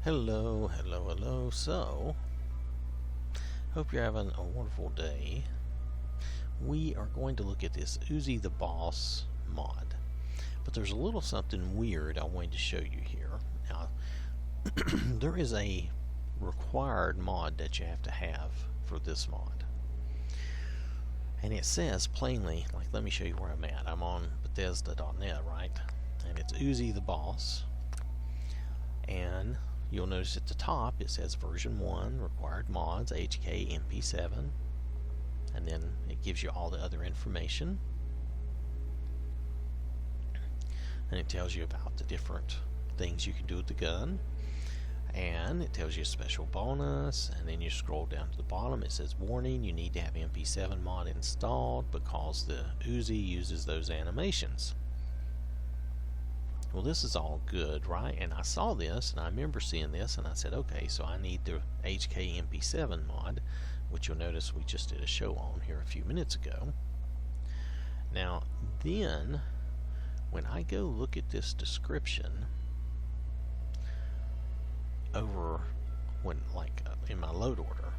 Hello, hello, hello. So, hope you're having a wonderful day. We are going to look at this Uzi the Boss mod. But there's a little something weird I wanted to show you here. Now, there is a required mod that you have to have for this mod. And it says plainly, like, let me show you where I'm at. I'm on Bethesda.net, right? And it's Uzi the Boss. And you'll notice at the top it says version 1, required mods, HK MP7, and then it gives you all the other information. And it tells you about the different things you can do with the gun. And it tells you a special bonus, and then you scroll down to the bottom, it says warning, you need to have MP7 mod installed because the Uzi uses those animations. Well, this is all good, right? And I saw this, and I remember seeing this, and I said, okay, so I need the HK MP7 mod, which you'll notice we just did a show on here a few minutes ago. Now, then, when I go look at this description over in my load order,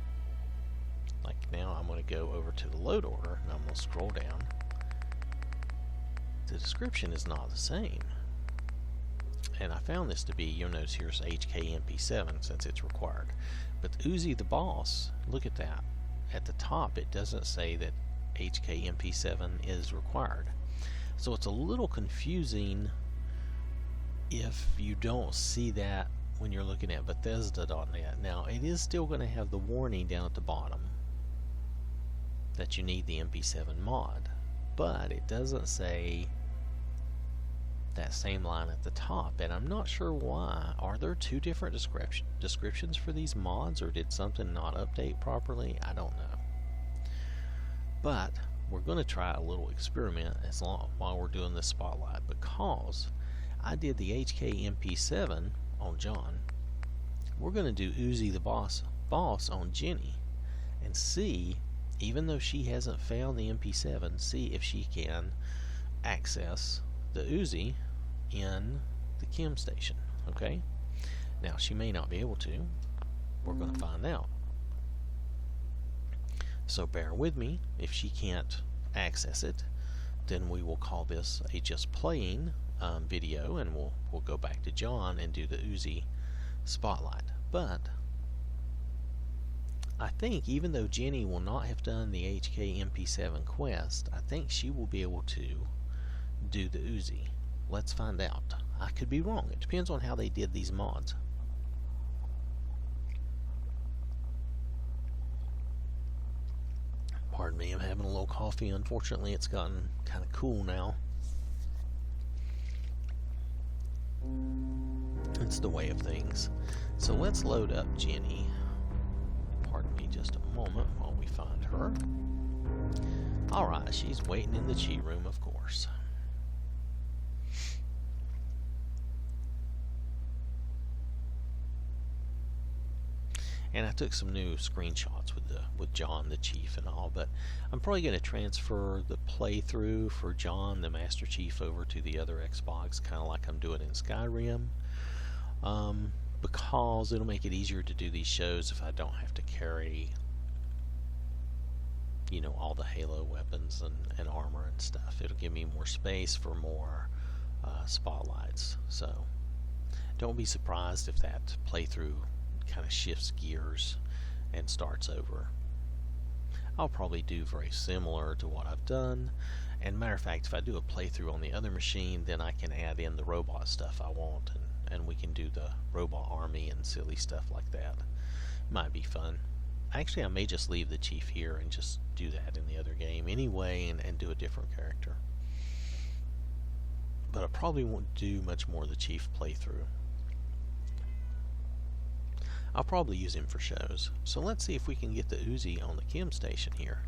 like now I'm going to go over to the load order, and I'm going to scroll down. The description is not the same. And I found this to be, you'll notice here's HK MP7 since it's required. But Uzi the Boss, look at that. At the top it doesn't say that HK MP7 is required. So it's a little confusing if you don't see that when you're looking at Bethesda.net. Now it is still going to have the warning down at the bottom that you need the MP7 mod. But it doesn't say that same line at the top, and I'm not sure why. Are there two different descriptions for these mods, or did something not update properly? I don't know. But we're going to try a little experiment while we're doing this spotlight, because I did the HK MP7 on John. We're going to do Uzi the Boss on Jenny and see, even though she hasn't found the MP7, see if she can access the Uzi in the chem station. Okay, now she may not be able to. We're going to find out, so bear with me. If she can't access it, then we will call this a just playing video, and we'll go back to John and do the Uzi spotlight. But I think even though Jenny will not have done the HK MP7 quest, I think she will be able to do the Uzi. Let's find out. I could be wrong. It depends on how they did these mods. Pardon me, I'm having a little coffee. Unfortunately, it's gotten kind of cool now. It's the way of things. So let's load up Jenny. Pardon me just a moment while we find her. Alright, she's waiting in the cheat room, of course. And I took some new screenshots with John the Chief and all, but I'm probably going to transfer the playthrough for John the Master Chief over to the other Xbox, kind of like I'm doing in Skyrim, because it'll make it easier to do these shows if I don't have to carry, you know, all the Halo weapons and armor and stuff. It'll give me more space for more spotlights. So don't be surprised if that playthrough kind of shifts gears and starts over. I'll probably do very similar to what I've done, and matter of fact, if I do a playthrough on the other machine, then I can add in the robot stuff I want, and we can do the robot army and silly stuff like that. Might be fun. Actually, I may just leave the Chief here and just do that in the other game anyway, and do a different character. But I probably won't do much more of the Chief playthrough. I'll probably use him for shows. So let's see if we can get the Uzi on the chem station here.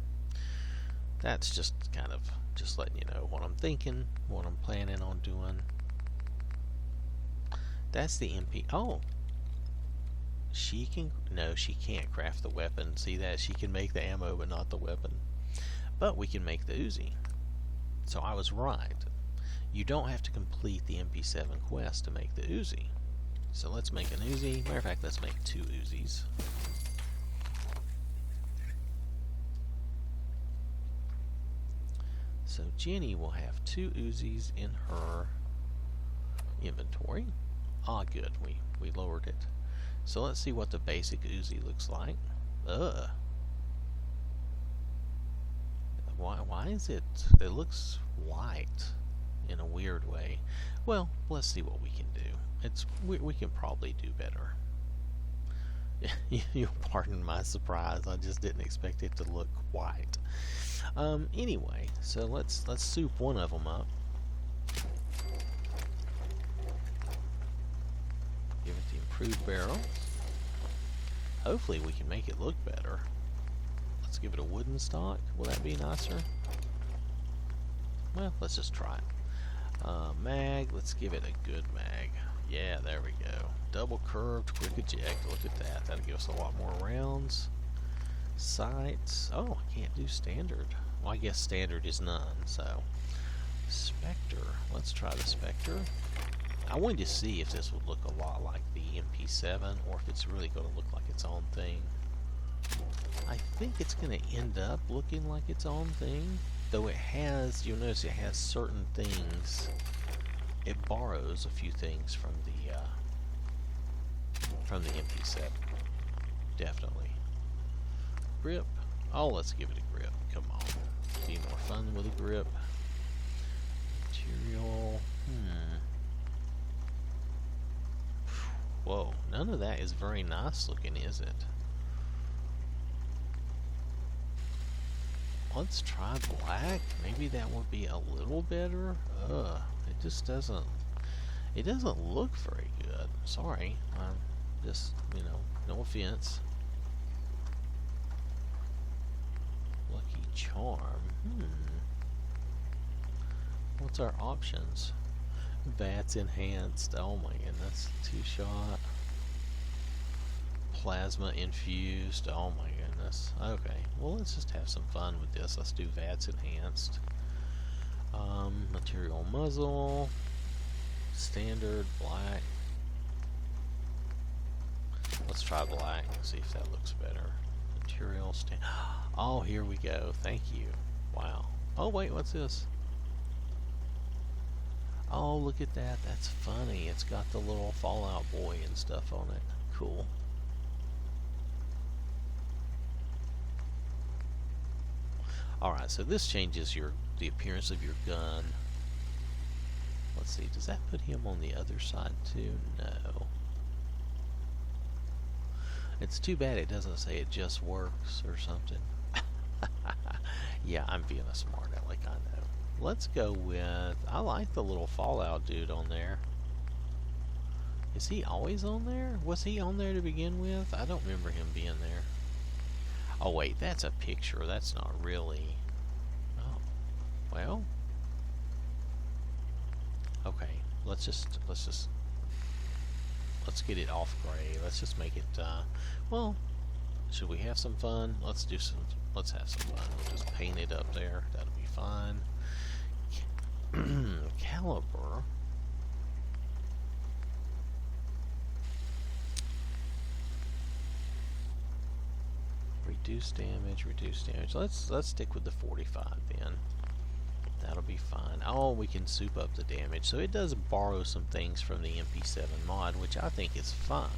That's just kind of just letting you know what I'm thinking, what I'm planning on doing. That's the MP. Oh, she can. No, she can't craft the weapon. See that? She can make the ammo, but not the weapon. But we can make the Uzi. So I was right. You don't have to complete the MP7 quest to make the Uzi. So let's make an Uzi. Matter of fact, let's make 2 Uzis. So Jenny will have 2 Uzis in her inventory. Ah, good. We lowered it. So let's see what the basic Uzi looks like. Ugh. Why is it? It looks white in a weird way. Well, let's see what we can do. We can probably do better. You'll pardon my surprise. I just didn't expect it to look white. Anyway, so let's soup one of them up. Give it the improved barrel. Hopefully we can make it look better. Let's give it a wooden stock. Will that be nicer? Well, let's just try it. Mag, let's give it a good mag. Yeah, there we go. Double curved, quick eject. Look at that. That'll give us a lot more rounds. Sights. Oh, I can't do standard. Well, I guess standard is none, so. Spectre. Let's try the Spectre. I wanted to see if this would look a lot like the MP7 or if it's really going to look like its own thing. I think it's going to end up looking like its own thing, though it has, you'll notice it has certain things. It borrows a few things from the MP7. Definitely. Grip. Oh, let's give it a grip. Come on. Be more fun with a grip. Material. Whoa, none of that is very nice looking, is it? Let's try black. Maybe that would be a little better. It just doesn't. It doesn't look very good. Sorry. Just, no offense. Lucky Charm. What's our options? VATS enhanced. Oh my goodness. 2-shot. Plasma infused. Oh my goodness. Okay. Well, let's just have some fun with this. Let's do VATS enhanced. Material muzzle. Standard black. Let's try black and see if that looks better. Material stand. Oh, here we go. Thank you. Wow. Oh wait, what's this? Oh, look at that. That's funny. It's got the little Fallout Boy and stuff on it. Cool. Alright, so this changes the appearance of your gun. Let's see, does that put him on the other side too? No. It's too bad it doesn't say it just works or something. Yeah, I'm being a smart aleck, I know. Let's go with, I like the little Fallout dude on there. Is he always on there? Was he on there to begin with? I don't remember him being there. Oh wait, that's a picture. That's not really. Oh, well. Okay, let's get it off gray. Let's just make it. Well, should we have some fun? Let's have some fun. We'll just paint it up there. That'll be fine. Caliber. Reduce damage. Let's stick with the 45 then. That'll be fine. Oh, we can soup up the damage. So it does borrow some things from the MP7 mod, which I think is fine.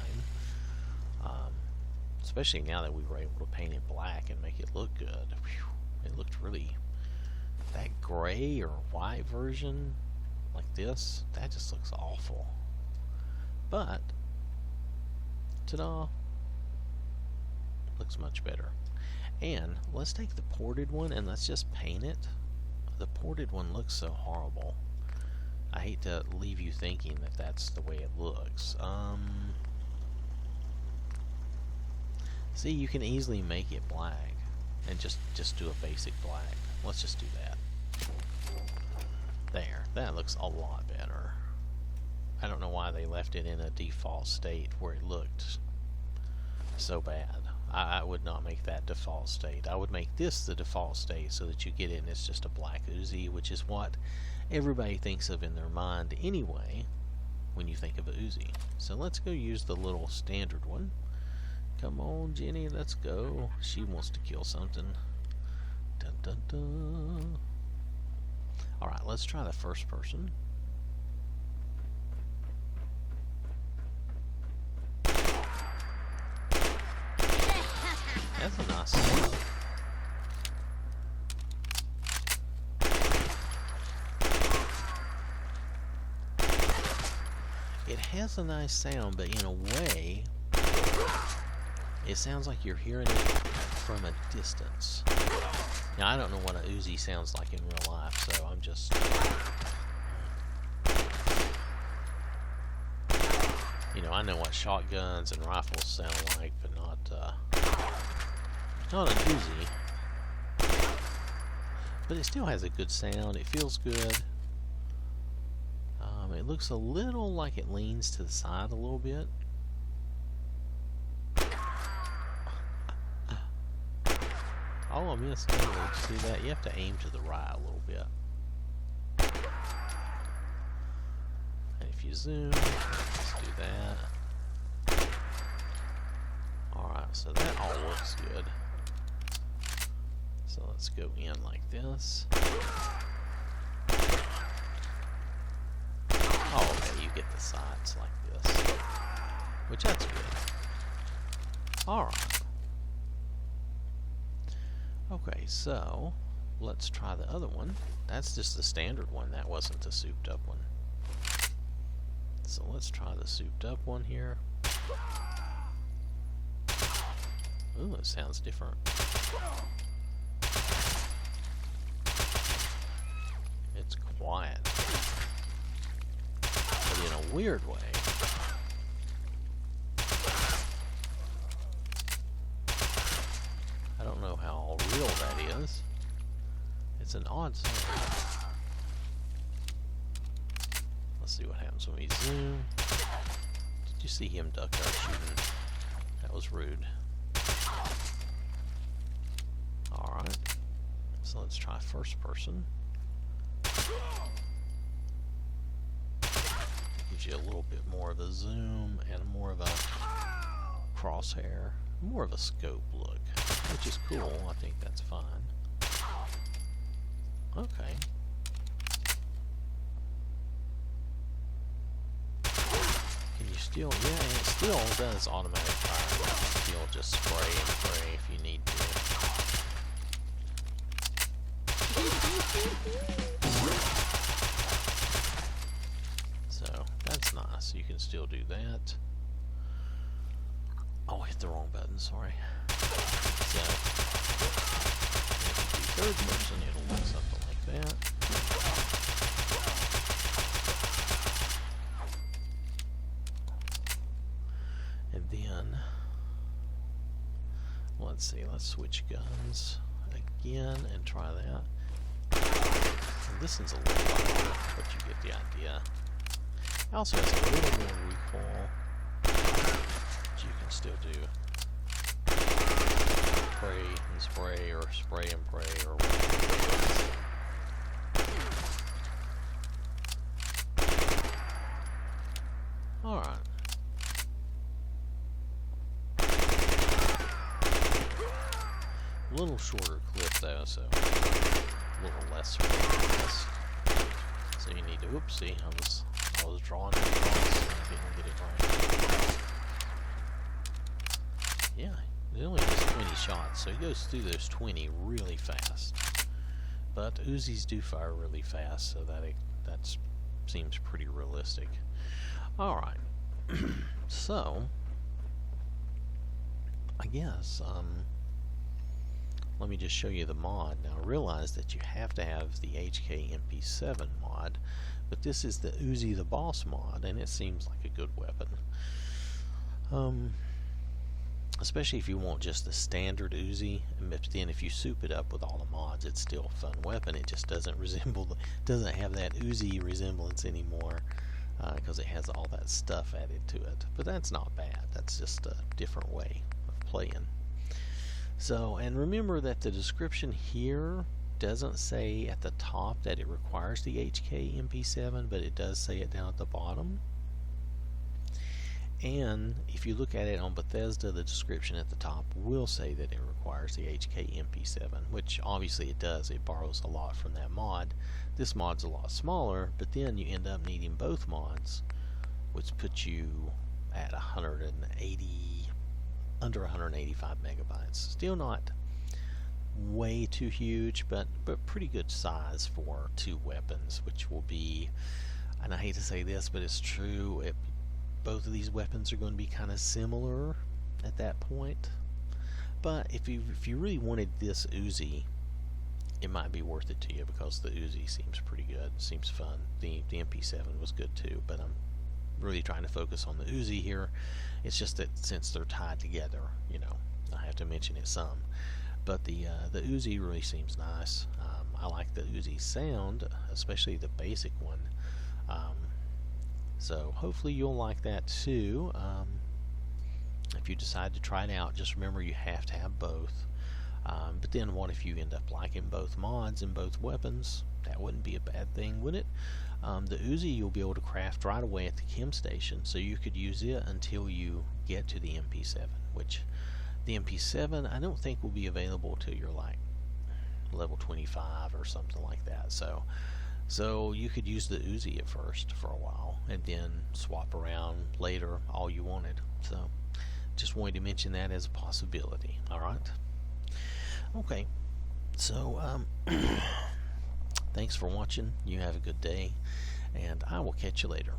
Especially now that we were able to paint it black and make it look good. Whew, it looked really... That gray or white version, like this, that just looks awful. But, ta-da! Looks much better. And let's take the ported one and let's just paint it. The ported one looks so horrible. I hate to leave you thinking that that's the way it looks. See, you can easily make it black and just do a basic black. Let's just do that. There, that looks a lot better. I don't know why they left it in a default state where it looked so bad. I would not make that default state. I would make this the default state so that you get it and it's just a black Uzi, which is what everybody thinks of in their mind anyway when you think of a Uzi. So let's go use the little standard one. Come on, Jenny, let's go. She wants to kill something. Dun, dun, dun. Alright, let's try the first person. That's a nice sound. It has a nice sound, but in a way, it sounds like you're hearing it from a distance. Now, I don't know what a Uzi sounds like in real life, so I'm just... You know, I know what shotguns and rifles sound like, but not an Uzi. But it still has a good sound. It feels good. It looks a little like it leans to the side a little bit. Oh, I missed. Did you see that? You have to aim to the right a little bit. And if you zoom, let's do that. Alright, so that all looks good. So let's go in like this. Oh, okay, you get the sides like this. Which, that's good. Alright. Okay, so let's try the other one. That's just the standard one. That wasn't the souped up one. So let's try the souped up one here. Ooh, it sounds different. It's quiet. But in a weird way. I don't know how real that is. It's an odd sound. Let's see what happens when we zoom. Did you see him duck our shooting? That was rude. Alright. So let's try first person. Gives you a little bit more of a zoom and more of a crosshair. More of a scope look, which is cool. I think that's fine. Okay. Can you still... Yeah, it still does automatic fire. You can still just spray and pray if you need to. So, that's nice. You can still do that. Oh, I hit the wrong button, sorry. So, if you do third person, it'll look something like that. And then, let's see, let's switch guns again and try that. And this one's a little lighter, but you get the idea. It also has a little more recoil. You can still do pray and spray, or spray and pray, or whatever. Alright. A little shorter clip though, so a little less focus. So you need to, oopsie, I was drawing it across and I didn't get it right. Yeah, it only has 20 shots, so he goes through those 20 really fast. But Uzis do fire really fast, so that seems pretty realistic. Alright, so, I guess, let me just show you the mod. Now, realize that you have to have the HK MP7 mod, but this is the Uzi the Boss mod, and it seems like a good weapon. Especially if you want just the standard Uzi, but then if you soup it up with all the mods, it's still a fun weapon. It just doesn't doesn't have that Uzi resemblance anymore, because it has all that stuff added to it. But that's not bad. That's just a different way of playing. So, and remember that the description here doesn't say at the top that it requires the HK MP7, but it does say it down at the bottom. And if you look at it on Bethesda, the description at the top will say that it requires the HK-MP7, which obviously it does. It borrows a lot from that mod. This mod's a lot smaller, but then you end up needing both mods, which puts you at 180, under 185 megabytes. Still not way too huge, but pretty good size for two weapons, which will be, and I hate to say this, but it's true, both of these weapons are going to be kind of similar at that point. But if you really wanted this Uzi, it might be worth it to you, because the Uzi seems pretty good, seems fun. The MP7 was good too, but I'm really trying to focus on the Uzi here. It's just that since they're tied together, I have to mention it some. But the Uzi really seems nice. I like the Uzi sound, especially the basic one. So hopefully you'll like that too. If you decide to try it out, just remember you have to have both. But then what if you end up liking both mods and both weapons? That wouldn't be a bad thing, would it? The Uzi you'll be able to craft right away at the chem station, so you could use it until you get to the MP7, which the MP7 I don't think will be available till you're like level 25 or something like that. So you could use the Uzi at first for a while and then swap around later all you wanted. So just wanted to mention that as a possibility. Alright? Okay. So thanks for watching. You have a good day, and I will catch you later.